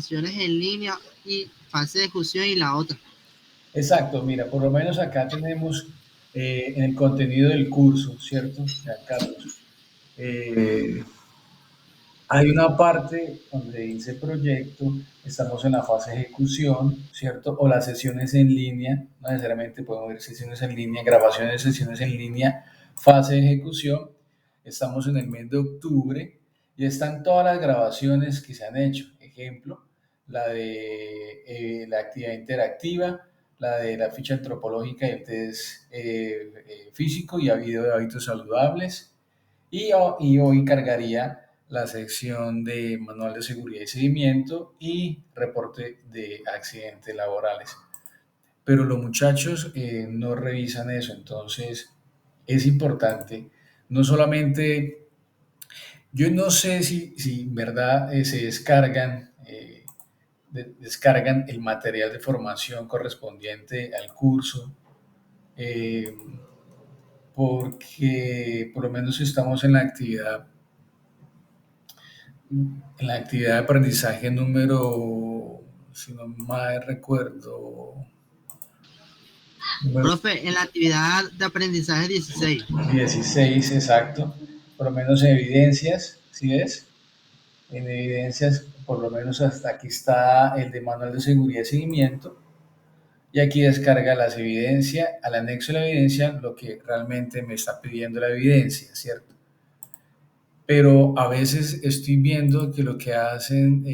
Sesiones en línea y fase de ejecución y la otra. Exacto, mira, por lo menos acá tenemos en el contenido del curso, ¿cierto? Ya, Carlos. Eh, Hay una parte donde dice proyecto, estamos en la fase de ejecución, ¿cierto? O las sesiones en línea, no necesariamente podemos ver sesiones en línea, grabaciones de sesiones en línea, fase de ejecución. Estamos en el mes de octubre y están todas las grabaciones que se han hecho. Ejemplo, la de la actividad interactiva, la de la ficha antropológica y el test físico y video de hábitos saludables. Y hoy cargaría la sección de manual de seguridad y seguimiento y reporte de accidentes laborales. Pero los muchachos no revisan eso, entonces es importante, no solamente, yo no sé si en verdad se descargan el material de formación correspondiente al curso, eh, porque por lo menos estamos en la actividad de aprendizaje número, si no mal recuerdo, número Profe, en la actividad de aprendizaje 16. 16 exacto, por lo menos en evidencias, ¿sí ves? En evidencias, por lo menos hasta aquí está el de manual de seguridad y seguimiento, y aquí descarga las evidencias, al anexo de la evidencia, lo que realmente me está pidiendo la evidencia, ¿cierto? Pero a veces estoy viendo que lo que hacen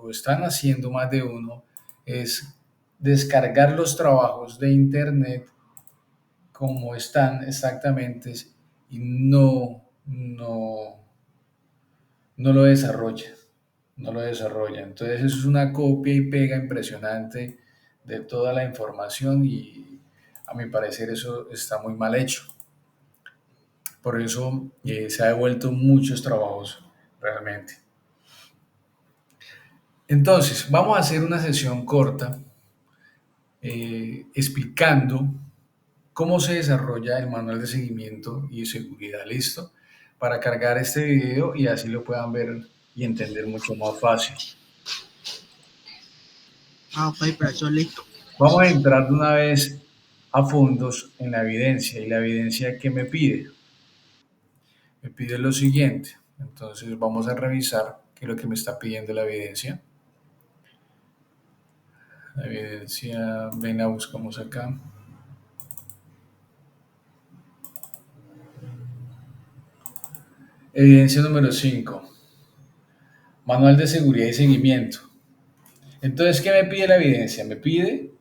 o están haciendo más de uno es descargar los trabajos de internet como están exactamente y no lo desarrolla, no lo desarrolla. Entonces eso es una copia y pega impresionante de toda la información y a mi parecer eso está muy mal hecho. Por eso se ha devuelto muchos trabajos realmente. Entonces, vamos a hacer una sesión corta explicando cómo se desarrolla el manual de seguimiento y seguridad, ¿listo? Para cargar este video y así lo puedan ver y entender mucho más fácil. Ah, ok, profesor, listo. Vamos a entrar de una vez a fondos en la evidencia y la evidencia que me pide lo siguiente. Entonces vamos a revisar qué es lo que me está pidiendo la evidencia. La evidencia, ven, la buscamos acá. Evidencia número 5. Manual de seguridad y seguimiento. Entonces, ¿qué me pide la evidencia? Me pide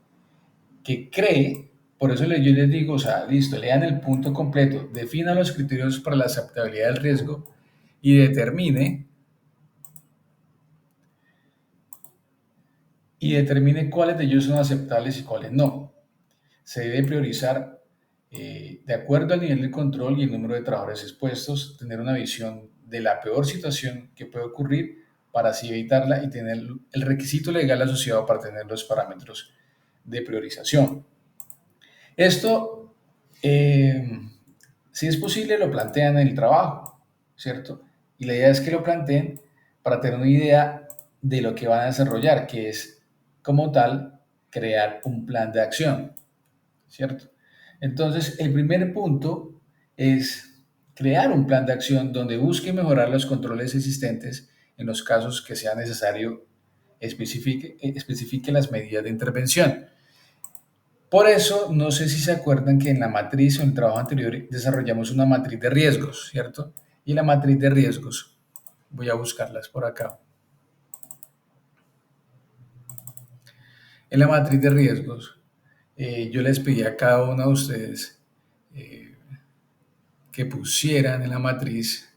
que cree, por eso yo les digo, o sea, listo, lean el punto completo, defina los criterios para la aceptabilidad del riesgo y determine cuáles de ellos son aceptables y cuáles no. Se debe priorizar de acuerdo al nivel de control y el número de trabajadores expuestos, tener una visión de la peor situación que puede ocurrir para así evitarla y tener el requisito legal asociado para tener los parámetros de priorización. Esto, si es posible, lo plantean en el trabajo, ¿cierto? Y la idea es que lo planteen para tener una idea de lo que van a desarrollar, que es, como tal, crear un plan de acción, ¿cierto? Entonces, el primer punto es crear un plan de acción donde busque mejorar los controles existentes en los casos que sea necesario especifique las medidas de intervención. Por eso, no sé si se acuerdan que en la matriz o en el trabajo anterior desarrollamos una matriz de riesgos, ¿cierto? Y la matriz de riesgos, voy a buscarlas por acá. En la matriz de riesgos, yo les pedí a cada uno de ustedes eh, que pusieran en la matriz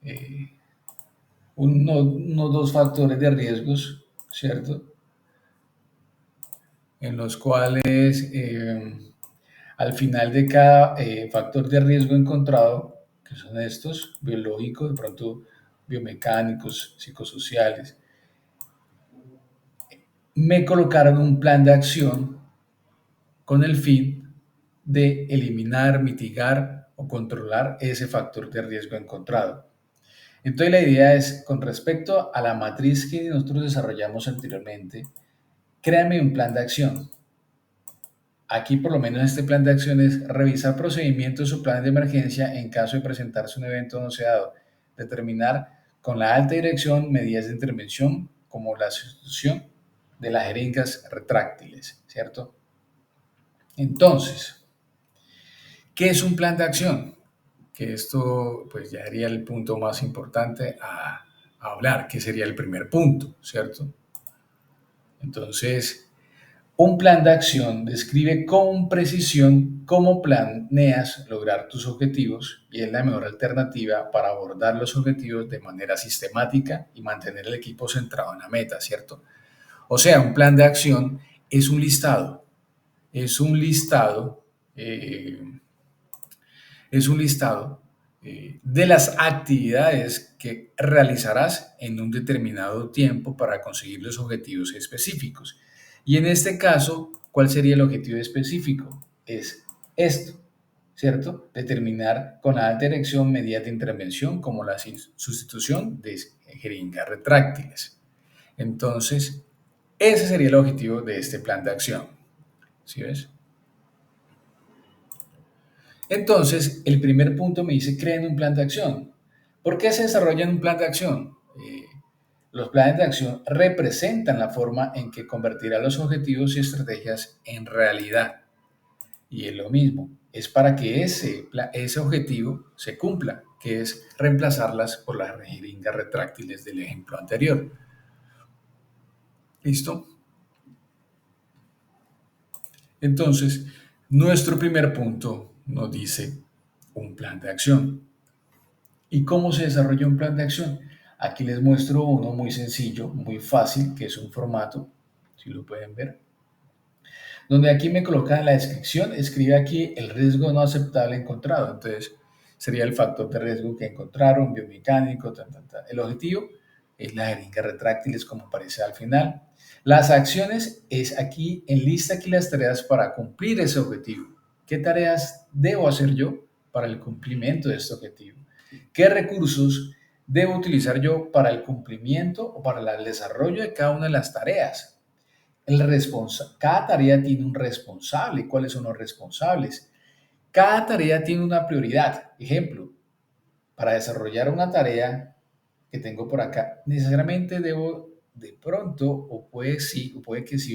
eh, unos dos factores de riesgos, ¿cierto? En los cuales al final de cada factor de riesgo encontrado, que son estos, biológicos, de pronto biomecánicos, psicosociales, me colocaron un plan de acción con el fin de eliminar, mitigar o controlar ese factor de riesgo encontrado. Entonces la idea es, con respecto a la matriz que nosotros desarrollamos anteriormente, créame un plan de acción. Aquí por lo menos este plan de acción es revisar procedimientos o planes de emergencia en caso de presentarse un evento no deseado, determinar con la alta dirección medidas de intervención como la sustitución de las jeringas retráctiles, ¿cierto? Entonces, ¿qué es un plan de acción? Que esto pues ya sería el punto más importante a hablar, que sería el primer punto, ¿cierto? Entonces, un plan de acción describe con precisión cómo planeas lograr tus objetivos y es la mejor alternativa para abordar los objetivos de manera sistemática y mantener el equipo centrado en la meta, ¿cierto? O sea, un plan de acción es un listado, eh, es un listado de las actividades que realizarás en un determinado tiempo para conseguir los objetivos específicos. Y en este caso, ¿cuál sería el objetivo específico? Es esto, ¿cierto? Determinar con la alta dirección medidas de intervención como la sustitución de jeringas retráctiles. Entonces, ese sería el objetivo de este plan de acción. ¿Sí ves? Entonces, el primer punto me dice, creen un plan de acción. ¿Por qué se desarrolla un plan de acción? Los planes de acción representan la forma en que convertirá los objetivos y estrategias en realidad. Y es lo mismo, es para que ese objetivo se cumpla, que es reemplazarlas por las jeringas retráctiles del ejemplo anterior. ¿Listo? Entonces, nuestro primer punto nos dice un plan de acción. ¿Y cómo se desarrolla un plan de acción? Aquí les muestro uno muy sencillo, muy fácil, que es un formato, si lo pueden ver, donde aquí me coloca en la descripción, escribe aquí el riesgo no aceptable encontrado. Entonces, sería el factor de riesgo que encontraron, biomecánico, El objetivo es la jeringa retráctiles, como aparece al final. Las acciones es aquí, enlista aquí las tareas para cumplir ese objetivo. ¿Qué tareas debo hacer yo para el cumplimiento de este objetivo? ¿Qué recursos debo utilizar yo para el cumplimiento o para el desarrollo de cada una de las tareas? Cada tarea tiene un responsable. ¿Cuáles son los responsables? Cada tarea tiene una prioridad. Ejemplo, para desarrollar una tarea que tengo por acá, necesariamente debo de pronto, o puede que sí, o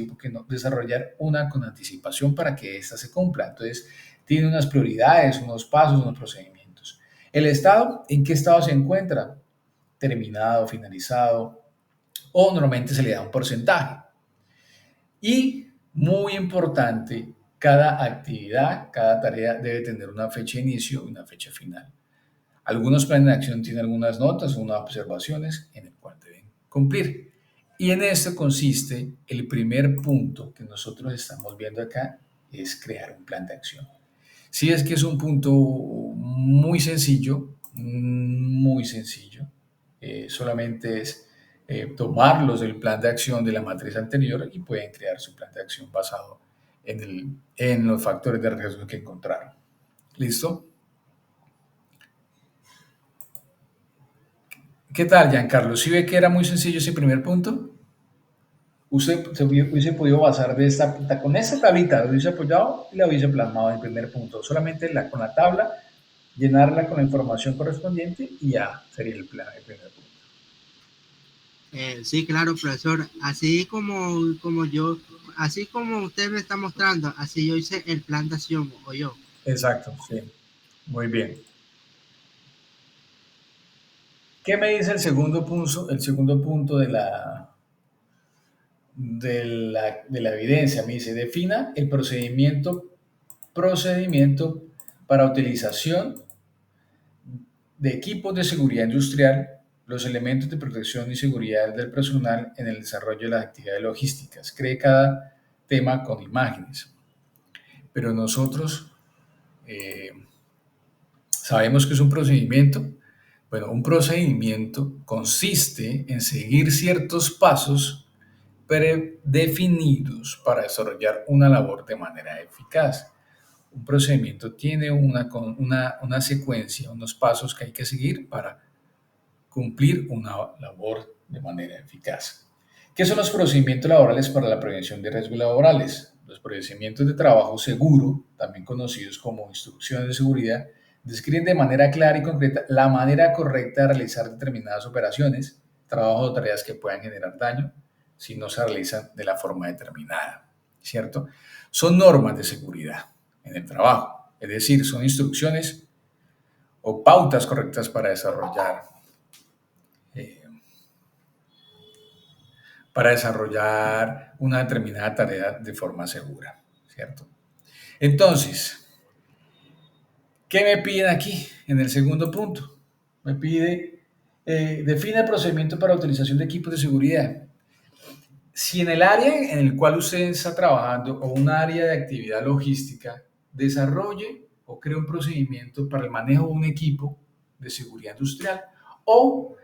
porque no, desarrollar una con anticipación para que ésta se cumpla. Entonces, tiene unas prioridades, unos pasos, unos procedimientos. El estado, ¿en qué estado se encuentra? Terminado, finalizado, o normalmente se le da un porcentaje. Y muy importante, cada actividad, cada tarea debe tener una fecha de inicio y una fecha final. Algunos planes de acción tienen algunas notas o unas observaciones en el cual deben cumplir. Y en esto consiste el primer punto que nosotros estamos viendo acá, es crear un plan de acción. Sí, es que es un punto muy sencillo, muy sencillo. Solamente es tomarlos del plan de acción de la matriz anterior y pueden crear su plan de acción basado en los factores de riesgo que encontraron. ¿Listo? ¿Qué tal, Giancarlo? ¿Sí ve que era muy sencillo ese primer punto? Usted se hubiese podido basar con esta tablita, lo hubiese apoyado y la hubiese plasmado en el primer punto. Solamente con la tabla, llenarla con la información correspondiente y ya sería el primer punto. Sí, claro, profesor. Así como usted me está mostrando, así yo hice el plan de acción, o yo. Exacto, sí. Muy bien. ¿Qué me dice el segundo punto de la evidencia? Me dice, defina el procedimiento para utilización de equipos de seguridad industrial, los elementos de protección y seguridad del personal en el desarrollo de las actividades logísticas. Cree cada tema con imágenes. Pero nosotros sabemos que es un procedimiento. Bueno, un procedimiento consiste en seguir ciertos pasos predefinidos para desarrollar una labor de manera eficaz. Un procedimiento tiene una secuencia, unos pasos que hay que seguir para cumplir una labor de manera eficaz. ¿Qué son los procedimientos laborales para la prevención de riesgos laborales? Los procedimientos de trabajo seguro, también conocidos como instrucciones de seguridad, describen de manera clara y concreta la manera correcta de realizar determinadas operaciones, trabajos o tareas que puedan generar daño si no se realizan de la forma determinada, ¿cierto? Son normas de seguridad en el trabajo, es decir, son instrucciones o pautas correctas eh, para desarrollar una determinada tarea de forma segura, ¿cierto? Entonces, ¿qué me piden aquí en el segundo punto? Me pide, define el procedimiento para la utilización de equipos de seguridad. Si en el área en el cual usted está trabajando o un área de actividad logística, desarrolle o cree un procedimiento para el manejo de un equipo de seguridad industrial o,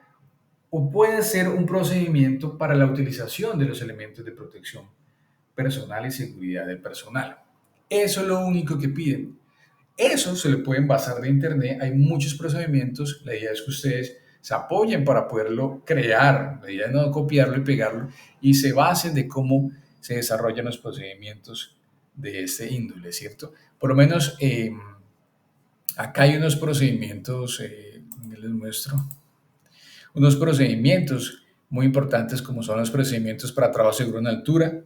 o puede ser un procedimiento para la utilización de los elementos de protección personal y seguridad del personal. Eso es lo único que piden. Eso se le pueden basar de internet. Hay muchos procedimientos. La idea es que ustedes se apoyen para poderlo crear. La idea es no copiarlo y pegarlo y se basen de cómo se desarrollan los procedimientos de este índole, ¿cierto? Por lo menos acá hay unos procedimientos, les muestro, unos procedimientos muy importantes como son los procedimientos para trabajo seguro en altura,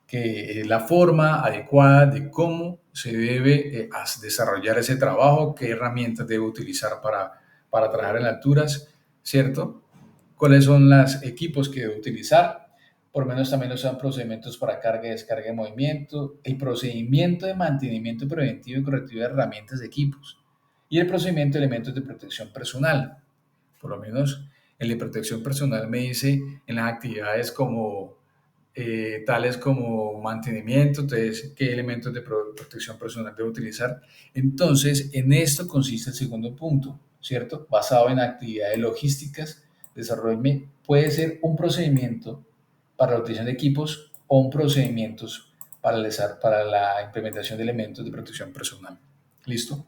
que es la forma adecuada de cómo se debe desarrollar ese trabajo, qué herramientas debe utilizar para trabajar en alturas, ¿cierto? Cuáles son los equipos que debe utilizar. Por lo menos también los procedimientos para carga y descarga de movimiento, el procedimiento de mantenimiento preventivo y correctivo de herramientas de equipos y el procedimiento de elementos de protección personal. Por lo menos el de protección personal me dice en las actividades como tales como mantenimiento, entonces, qué elementos de protección personal debo utilizar. Entonces, en esto consiste el segundo punto, ¿cierto? Basado en actividades logísticas, desarrollo puede ser un procedimiento para la utilización de equipos o un procedimiento para la implementación de elementos de protección personal. ¿Listo?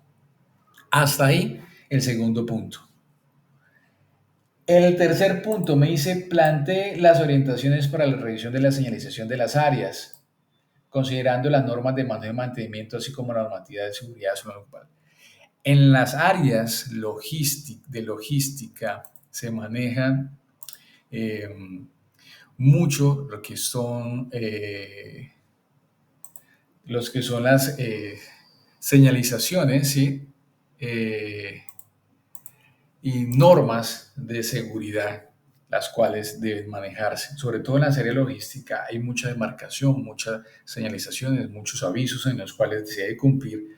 Hasta ahí el segundo punto. El tercer punto me dice, plantee las orientaciones para la revisión de la señalización de las áreas, considerando las normas de manejo y mantenimiento, así como la normativa de seguridad zona local. En las áreas de logística se manejan eh, mucho los que son las señalizaciones, ¿sí? Y normas de seguridad, las cuales deben manejarse. Sobre todo en la área logística hay mucha demarcación, muchas señalizaciones, muchos avisos en los cuales se debe cumplir,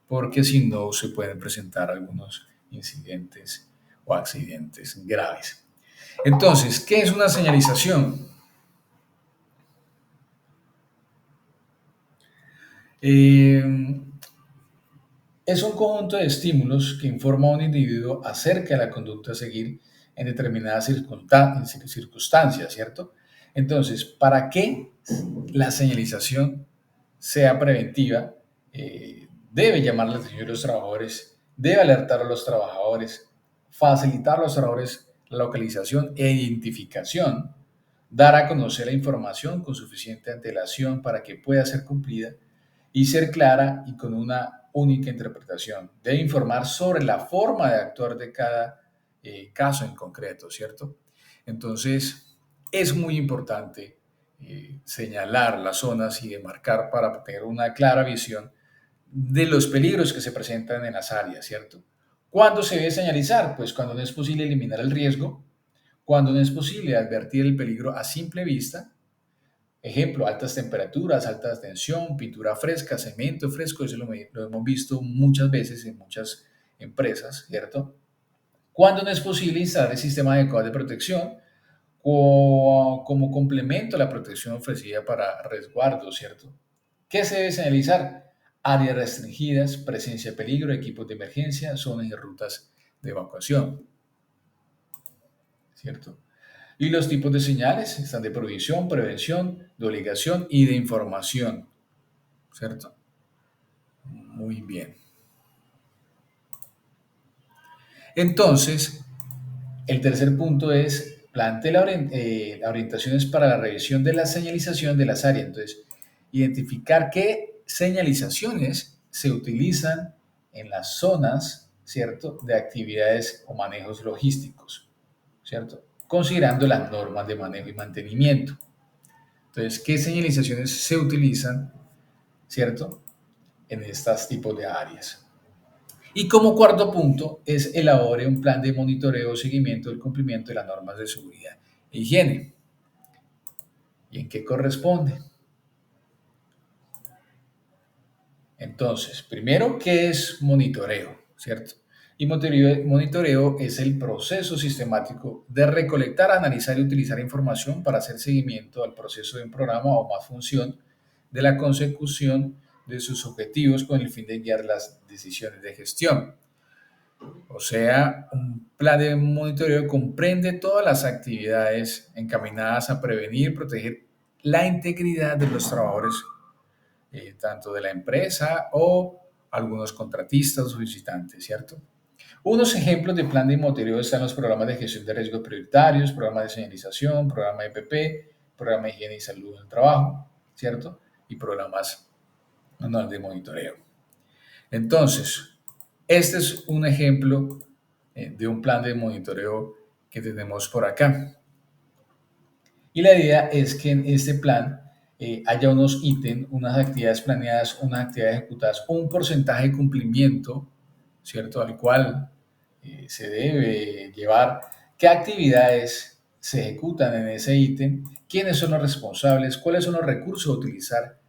porque si no se pueden presentar algunos incidentes o accidentes graves. Entonces, ¿qué es una señalización? Es un conjunto de estímulos que informa a un individuo acerca de la conducta a seguir en determinadas circunstancias, ¿cierto? Entonces, para que la señalización sea preventiva, debe llamar la atención de los trabajadores, debe alertar a los trabajadores, facilitar a los trabajadores la localización e identificación, dar a conocer la información con suficiente antelación para que pueda ser cumplida y ser clara y con una única interpretación. Debe informar sobre la forma de actuar de cada caso en concreto, ¿cierto? Entonces, es muy importante señalar las zonas y demarcar para tener una clara visión de los peligros que se presentan en las áreas, ¿cierto? ¿Cuándo se debe señalizar? Pues cuando no es posible eliminar el riesgo, cuando no es posible advertir el peligro a simple vista. Ejemplo, altas temperaturas, alta tensión, pintura fresca, cemento fresco, eso lo hemos visto muchas veces en muchas empresas, ¿cierto? Cuando no es posible instalar el sistema adecuado de protección como complemento a la protección ofrecida para resguardo, ¿cierto? ¿Qué se debe señalizar? Áreas restringidas, presencia de peligro, equipos de emergencia, zonas y rutas de evacuación, ¿cierto? Y los tipos de señales están de prohibición, prevención, de obligación y de información, ¿cierto? Muy bien. Entonces, El tercer punto es plantee las orientaciones para la revisión de la señalización de las áreas. Entonces, identificar qué señalizaciones se utilizan en las zonas, ¿cierto?, de actividades o manejos logísticos, ¿cierto?, considerando las normas de manejo y mantenimiento. Entonces, ¿qué señalizaciones se utilizan, ¿cierto?, en estos tipos de áreas? Y como cuarto punto es elabore un plan de monitoreo o seguimiento del cumplimiento de las normas de seguridad e higiene. ¿Y en qué corresponde? Entonces, primero, ¿qué es monitoreo? ¿Cierto? Y monitoreo es el proceso sistemático de recolectar, analizar y utilizar información para hacer seguimiento al proceso de un programa o más función de la consecución de sus objetivos con el fin de guiar las decisiones de gestión. O sea, un plan de monitoreo comprende todas las actividades encaminadas a prevenir, proteger la integridad de los trabajadores, tanto de la empresa o algunos contratistas o visitantes, ¿cierto? Unos ejemplos de plan de monitoreo están los programas de gestión de riesgos prioritarios, programas de señalización, programa de EPP, programa de higiene y salud en el trabajo, ¿cierto? Y programas anuales de monitoreo. Entonces, este es un ejemplo de un plan de monitoreo que tenemos por acá. Y la idea es que en este plan haya unos ítems, unas actividades planeadas, unas actividades ejecutadas, un porcentaje de cumplimiento, ¿cierto? Al cual se debe llevar, qué actividades se ejecutan en ese ítem, quiénes son los responsables, cuáles son los recursos a utilizar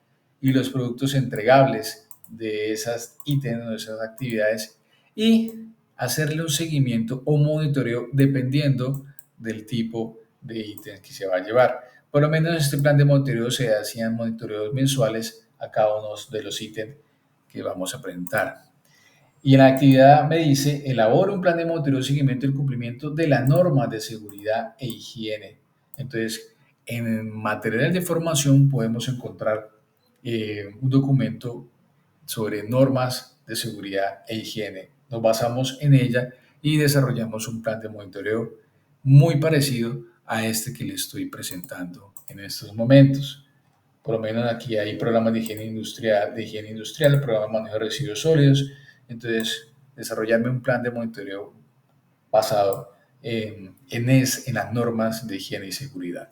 y los productos entregables de esas ítems o de esas actividades y hacerle un seguimiento o monitoreo dependiendo del tipo de ítems que se va a llevar. Por lo menos en este plan de monitoreo se hacían monitoreos mensuales a cada uno de los ítems que vamos a presentar. Y en la actividad me dice, elabora un plan de monitoreo y seguimiento del cumplimiento de las normas de seguridad e higiene. Entonces, en el material de formación podemos encontrar un documento sobre normas de seguridad e higiene. Nos basamos en ella y desarrollamos un plan de monitoreo muy parecido a este que le estoy presentando en estos momentos. Por lo menos aquí hay programas de higiene industrial, programas de manejo de residuos sólidos. Entonces, desarrollarme un plan de monitoreo basado en las normas de higiene y seguridad.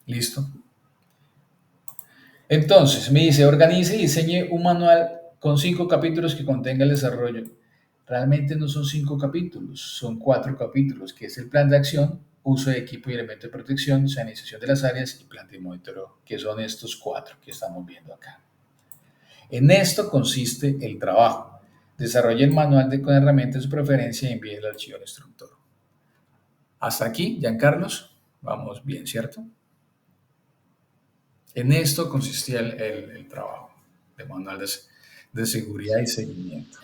¿Listo? Entonces, me dice, organice y diseñe un manual con 5 capítulos que contenga el desarrollo. Realmente no son 5 capítulos, son 4 capítulos, que es el plan de acción, uso de equipo y elementos de protección, sanitización de las áreas y plan de monitoreo, que son estos 4 que estamos viendo acá. En esto consiste el trabajo. Desarrolle el manual con herramientas de su preferencia y envíe el archivo al instructor. Hasta aquí, Giancarlos, vamos bien, ¿cierto? En esto consistía el trabajo de manual de seguridad y seguimiento.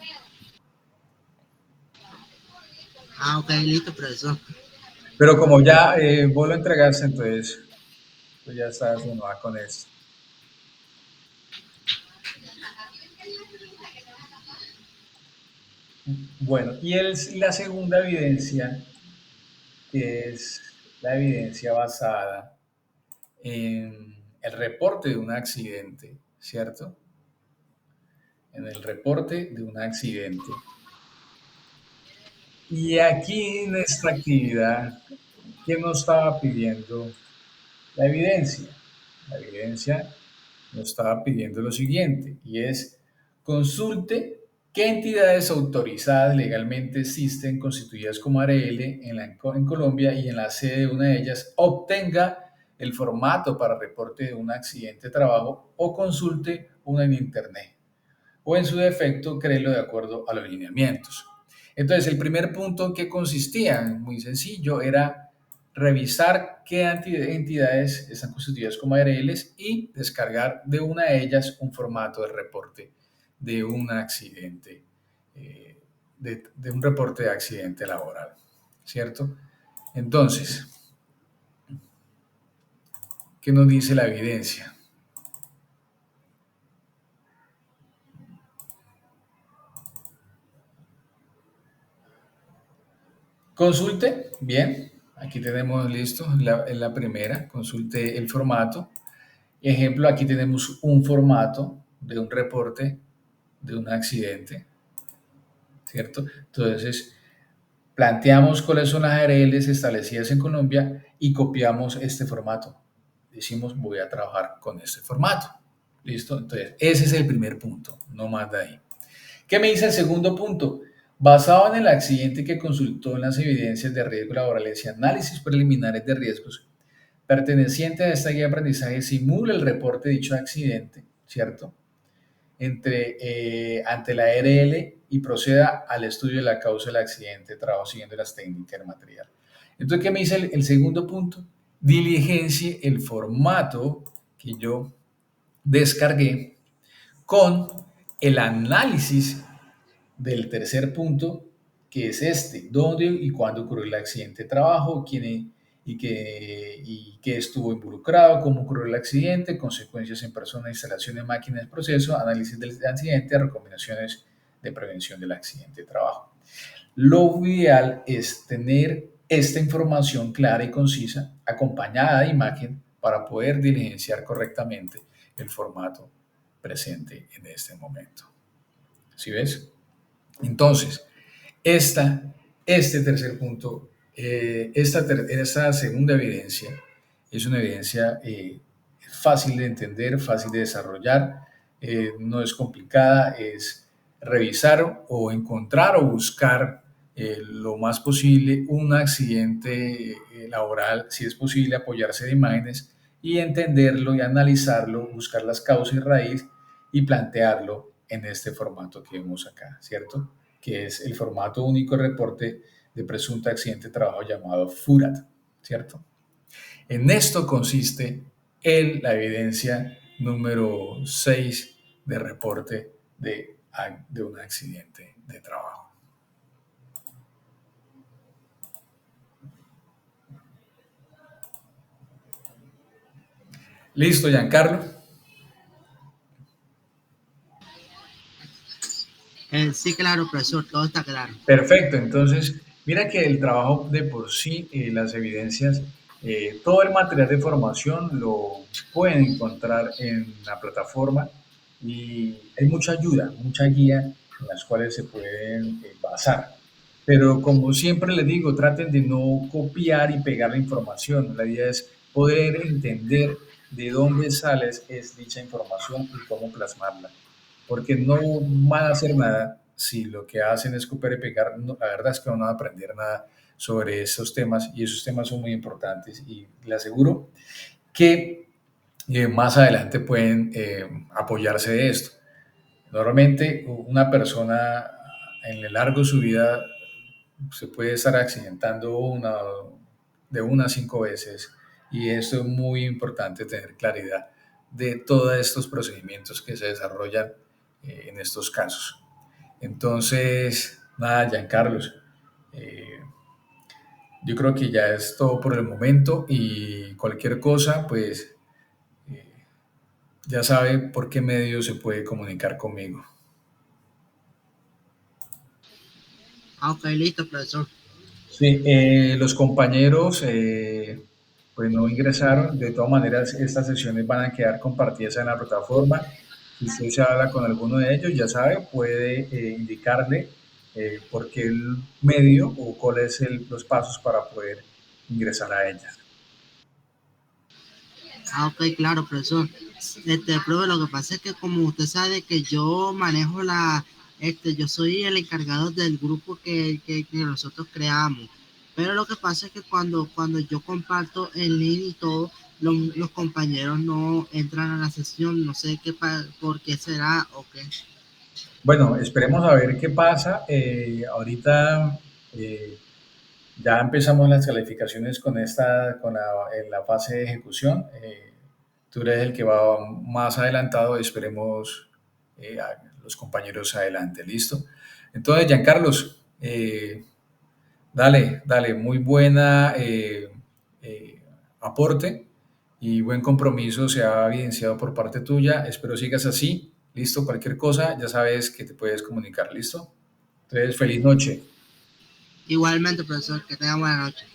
Ah, ok, listo, profesor. Pero como ya vos lo entregaste, entonces tú ya estás uno va con esto. Bueno, y la segunda evidencia, que es la evidencia basada en el reporte de un accidente, ¿cierto? En el reporte de un accidente. Y aquí en esta actividad, ¿qué nos estaba pidiendo la evidencia? La evidencia nos estaba pidiendo lo siguiente, y es consulte qué entidades autorizadas legalmente existen constituidas como ARL en Colombia y en la sede de una de ellas obtenga el formato para reporte de un accidente de trabajo o consulte una en Internet o en su defecto créelo de acuerdo a los lineamientos. Entonces, el primer punto que consistía, muy sencillo, era revisar qué entidades están constituidas como ARLs y descargar de una de ellas un formato de reporte de un accidente, de un reporte de accidente laboral, ¿cierto? Entonces, ¿qué nos dice la evidencia? Consulte, bien, aquí tenemos listo la primera, consulte el formato. Ejemplo, aquí tenemos un formato de un reporte de un accidente, ¿cierto? Entonces, planteamos cuáles son las ARLs establecidas en Colombia y copiamos este formato. Decimos, voy a trabajar con este formato. ¿Listo? Entonces, ese es el primer punto, no más de ahí. ¿Qué me dice el segundo punto? Basado en el accidente que consultó en las evidencias de riesgo laborales y análisis preliminares de riesgos, perteneciente a esta guía de aprendizaje, simula el reporte de dicho accidente, ¿cierto? Ante la ARL y proceda al estudio de la causa del accidente de trabajo siguiendo las técnicas del material. Entonces, ¿qué me dice el segundo punto? Diligencie el formato que yo descargué con el análisis del tercer punto, que es este: dónde y cuándo ocurrió el accidente de trabajo, qué estuvo involucrado, cómo ocurrió el accidente, consecuencias en persona, instalación de máquinas, proceso, análisis del accidente, recomendaciones de prevención del accidente de trabajo. Lo ideal es tener esta información clara y concisa, acompañada de imagen, para poder diligenciar correctamente el formato presente en este momento. ¿Sí ves? Entonces, este tercer punto, esta segunda evidencia, es una evidencia fácil de entender, fácil de desarrollar, no es complicada, es revisar o encontrar o buscar lo más posible un accidente laboral, si es posible apoyarse de imágenes y entenderlo y analizarlo, buscar las causas y raíz y plantearlo en este formato que vemos acá, ¿cierto? Que es el formato único de reporte de presunto accidente de trabajo llamado FURAT, ¿cierto? En esto consiste la evidencia número 6 de reporte de un accidente de trabajo. ¿Listo, Giancarlo? Sí, claro, profesor, todo está claro. Perfecto, entonces mira que el trabajo de por sí, las evidencias, todo el material de formación lo pueden encontrar en la plataforma y hay mucha ayuda, mucha guía en las cuales se pueden basar. Pero como siempre les digo, traten de no copiar y pegar la información. La idea es poder entender de dónde sale dicha información y cómo plasmarla, porque no van a hacer nada si lo que hacen es copiar y pegar. No, la verdad es que no van a aprender nada sobre esos temas y esos temas son muy importantes y le aseguro que más adelante pueden apoyarse de esto. Normalmente una persona en el largo de su vida se puede estar accidentando de una a 5 veces y esto es muy importante tener claridad de todos estos procedimientos que se desarrollan en estos casos. Entonces, nada, Giancarlos, eh, yo creo que ya es todo por el momento y cualquier cosa, pues ya sabe por qué medio se puede comunicar conmigo. Ah, ok, listo, profesor. Sí, los compañeros pues no ingresaron. De todas maneras, estas sesiones van a quedar compartidas en la plataforma. Si usted se habla con alguno de ellos, ya sabe, puede indicarle por qué el medio o cuáles son los pasos para poder ingresar a ellas. Ah, ok, claro, profesor. Profe, lo que pasa es que como usted sabe que yo manejo yo soy el encargado del grupo que nosotros creamos. Pero lo que pasa es que cuando yo comparto el link y todo, los compañeros no entran a la sesión. No sé por qué será o qué. Bueno, esperemos a ver qué pasa. Ahorita ya empezamos las calificaciones en la fase de ejecución. Tú eres el que va más adelantado, esperemos a los compañeros adelante, ¿listo? Entonces, Giancarlos, dale, muy buena aporte y buen compromiso se ha evidenciado por parte tuya. Espero sigas así, ¿listo? Cualquier cosa, ya sabes que te puedes comunicar, ¿listo? Entonces, feliz noche. Igualmente, profesor, que tenga buena noche.